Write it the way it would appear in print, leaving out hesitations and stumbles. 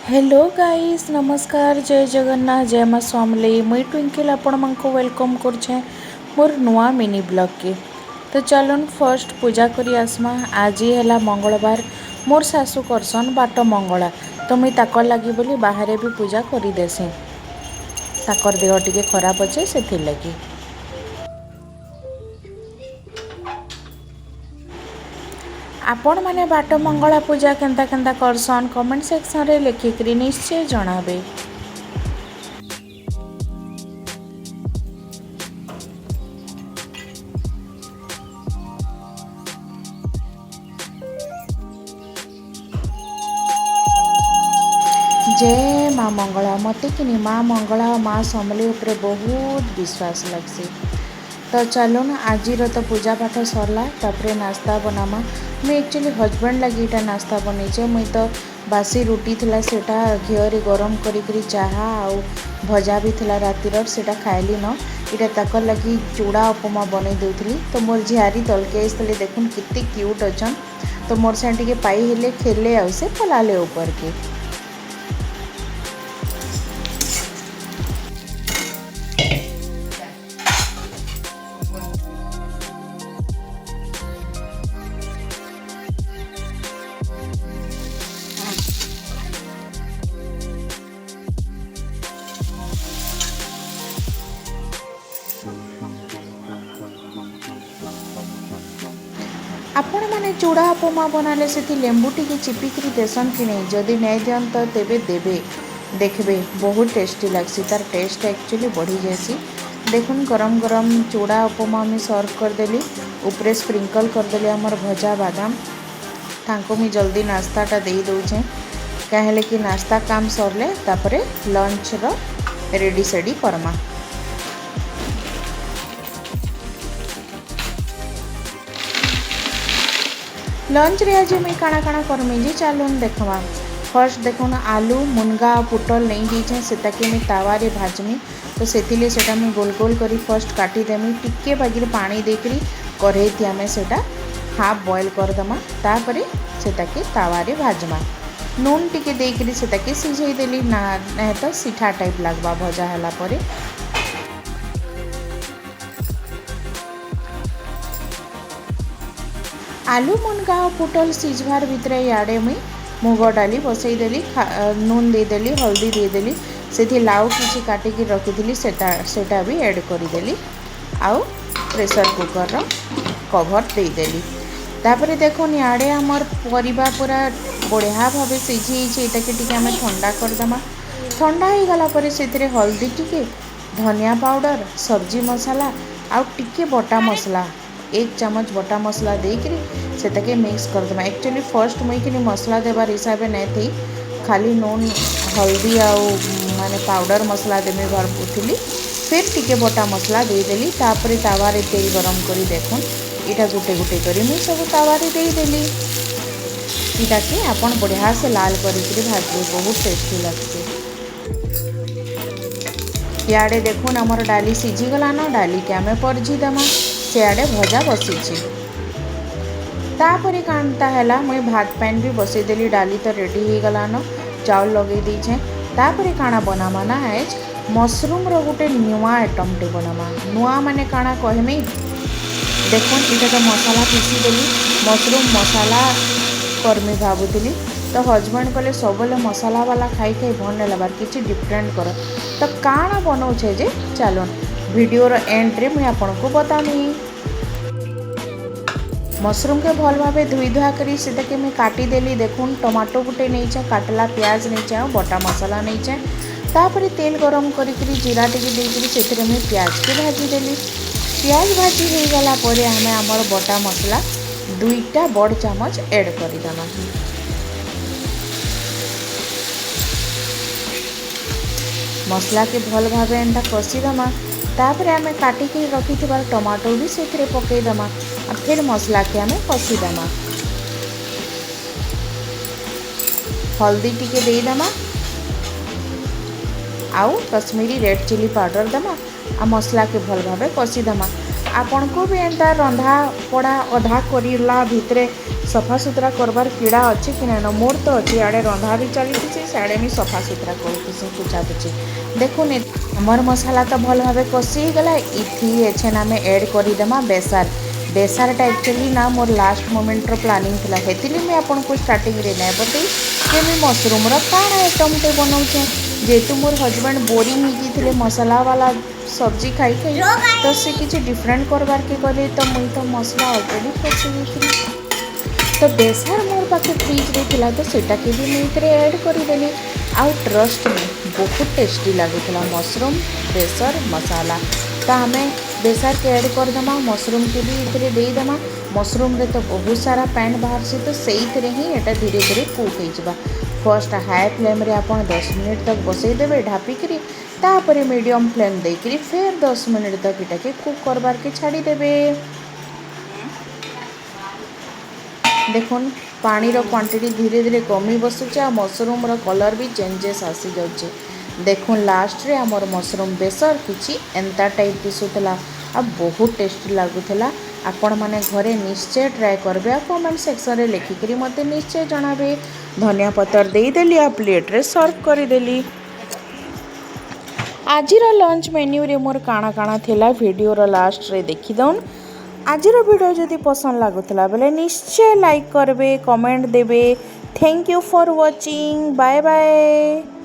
Hello guys नमस्कार जय जगन्नाथ जय माँ स्वामी मुई ट्विंकल आपण मानक वेलकम करछे मोर नुआ मिनी ब्लॉग के। तो चलन फर्स्ट पूजा करी आसमा। आज है मंगलवार मोर सासू करसन बाट मंगला तो मुई ताकर लगी बोली बाहर भी पूजा करी देसी। ताकर देह टिके खराब अच्छे से लगी। आपण माने बाट मंगला पूजा केन्ता केन्ता करसन कमेंट सेक्शन रे लिखिक निश्चय जणाबे। जय माँ मंगला मते कि माँ मंगला माँ समली उपरे बहुत विश्वास लगसी। तो चलो ना आज तो पूजा पाठ सरला तापरे नाश्ता बनामा। मैं एक्चुअली हजबैंड लगी इटा नाश्ता बनईचे। मुई तो बासी रुटी थिला सेटा घिओरे गरम करी चाहा आउ भजा भी थिला रातिर सेटा खाइली न। इटा ताकर लगी चूड़ा उपमा बनै देउथली। तो मोर झियारी तलके आइसले देखुन कितनी क्यूट अछन। तो मोर साथे टिके पाई हेले खेले आउ से पलाले ऊपर के। आपण मैंने चूड़ा उपमा बनाले से लेंबू टी चिपिकी देसन कि नहीं जदि नहीं दियन तो तेबे देबे देखबे बहुत टेस्टी लगसी। तार टेस्ट एक्चुअली बढ़ी जासी। देखुन गरम गरम चूड़ा उपमा में सर्व करदेली उपरे स्प्रिंकल करदेली आमर भजा बादाम। तांको मुझे जल्दी नाश्ताटा दे दूचे कहेले कि नाश्ता काम सरले तापरे लंच रो रेडी सेडी करमा। लंच रे आज मुई काଣା काଣା करमी जी चलून देखवा। फर्स्ट देखुन आलू मुनगा पुटल नहीं जाइए सेटाके मुई तावा रे भाजमी। तो सेतिले सेटा मुई गोल गोल करी फर्स्ट काटिदेमी टिके बागिर पानी देकरी कढ़ई थी आमे सेटा हाफ बॉयल करदमा। तापरे सेटाके तावा रे भाजमा नून टिके देकरी सेटाके सिझाई देली ना नहीं तो सीठा टाइप लगवा भजा हला परे। आलू मुनगा और पुटल सिझवार भितर इे मुई मुग डाली बसई देली नून देदेली हल्दी देदेली से लाउ किसी काटिकी रखी सेटा भी ऐड करदेली आउ प्रेशर कुकर कवर देदेली। तापर देखुन इे आमर परिबा पूरा बढ़िया भाव सिझी ये आम ठंडा करदमा। ठंडा हो गला से हल्दी टिके धनिया पाउडर सब्जी मसाला आउ टिके बटा मसला 1 चम्मच बटा मसला देकरी से मिक्स करदमा। एक्चुअली फर्स्ट मुई कि मसला देवार हिसाब नहीं थी खाली नून हल्दी आउ माने पाउडर मसला देमी भाबुली फिर टिके बटा मसला देदेली। तापर तावारे तेल गरम करी देखुन इटा गुटे गुटे करी मुई सब तावारे देदेली। इटा के आपन बढ़िया से लाल करी भाजबे बहुत टेस्टी लगसी। इे देखुन आमर डाली सिझीगला न डाली के आमे परझी देमा सियाड़े भजा बसीची। तापरे कांता है मुई भात पैन भी बसईदेली डाली तो रेडी हो गला न चाउल लगे दीछे। तापरे काଣା बनामा ना आज मशरूम रो गोटे नुआ आइटम टे बनामा। नुआ माने काଣା कहमी देखुन इटा तो मसाला पीसी देली मशरूम मसाला करमी भाबुली। तो हजबैंड कहले सबले मसाला वाला खाई खाई भल नहीं लबार किसी डिफरेंट कर। तो काଣା बनाऊे जे चलन वीडियोर एंड रे मुई आपको बतामी। मशरूम के भल भाव धुई धुआ करी से मुई काटिदेली। देखुन टमाटो गुटे नहीं काटला प्याज नहीं और बटा मसला नहीं। तापर तेल गरम करी जीरा टिके देकरी से मुई प्याज के भाजीदेली। प्याज भाजी हो गला परे आमे आमर बटा मसला 2टा बड़ चामच ऐड करदमा। मसला के भल भाव एंता कषीदमा। तापर आमे काटिकी रखी टमाटो भी से पकईदमा और फिर मसला के आमे कषीदमा। हल्दी टिके देदमा आउ कश्मीरी रेड चिली पाउडर दमा आ मसला के भल भाव कषीदमा। आपन को भी एंता रंधा पड़ा अधा करला भितरे सफा सुतरा करबार कीड़ा अच्छे कि ना मोर तो अच्छे आड़े रंधा भी चली साड़े भी सफा सुतरा कर पूछा पूछी देखुन हमर मसाला तो भल भाव कषि गला इथि एछेन आम एड करदेमा बेसार बेसारटा एक्चुअली ना मोर लास्ट मोमेंटर प्लानिंग थिला हेतिली मैं आपन को स्टार्टिंग रे नै बतई कि मैं मशरूम रा काण आइटम टे बनाउछे जेतु मोर हस्बैंड बोरिंग हो गई मसाला वाला सब्जी खाई खाई तो से किसी डिफरेंट करवार के गले तो मुई तो मसला ऑलरेडी कषि देती तो बेसार मोर पाखे फ्रिज रे थिला तो सेटा के भी मुझे ऐड करदेली आउ ट्रस्ट में बहुत टेस्टी लगुला मशरूम बेसर मसाला तो आम बेसार के ऐड करदेमा मशरूम के भी इतने देदेमा मशरूम रे तो बहुत सारा पैन बाहर से तो से ही एटा धीरे धीरे कुक हो फर्स्ट हाई फ्लेम रे आप 10 मिनट तक बसईदेवे ढापिकी तापर मीडियम फ्लेम देकर फिर 10 मिनट तक इटा के कुक करवार के छाड़ीदेवे देखुन पानी रो क्वांटिटी धीरे धीरे कमी बसुचे आ मशरूम रो कलर भी चेंजेस आसी जाउचे देखुन लास्ट रे हमर मशरूम बेसर किछि एंता टाइप दिसुतला आ बहुत टेस्टी लागुथला आपण माने घरे निश्चय ट्राए करबे आ कमेंट सेक्शन रे लिखिकरी मते निश्चय जणाबे धनिया पत्तर देई देली आ प्लेट रे सर्व करि देली आजिर लंच मेन्यू रे मोर काଣା काଣା थिला वीडियो रो लास्ट रे देखि दउन आजिर वीडियो जदि पसंद लागुला बेले निश्चय लाइक करबे कमेंट देबे thank you for watching bye bye.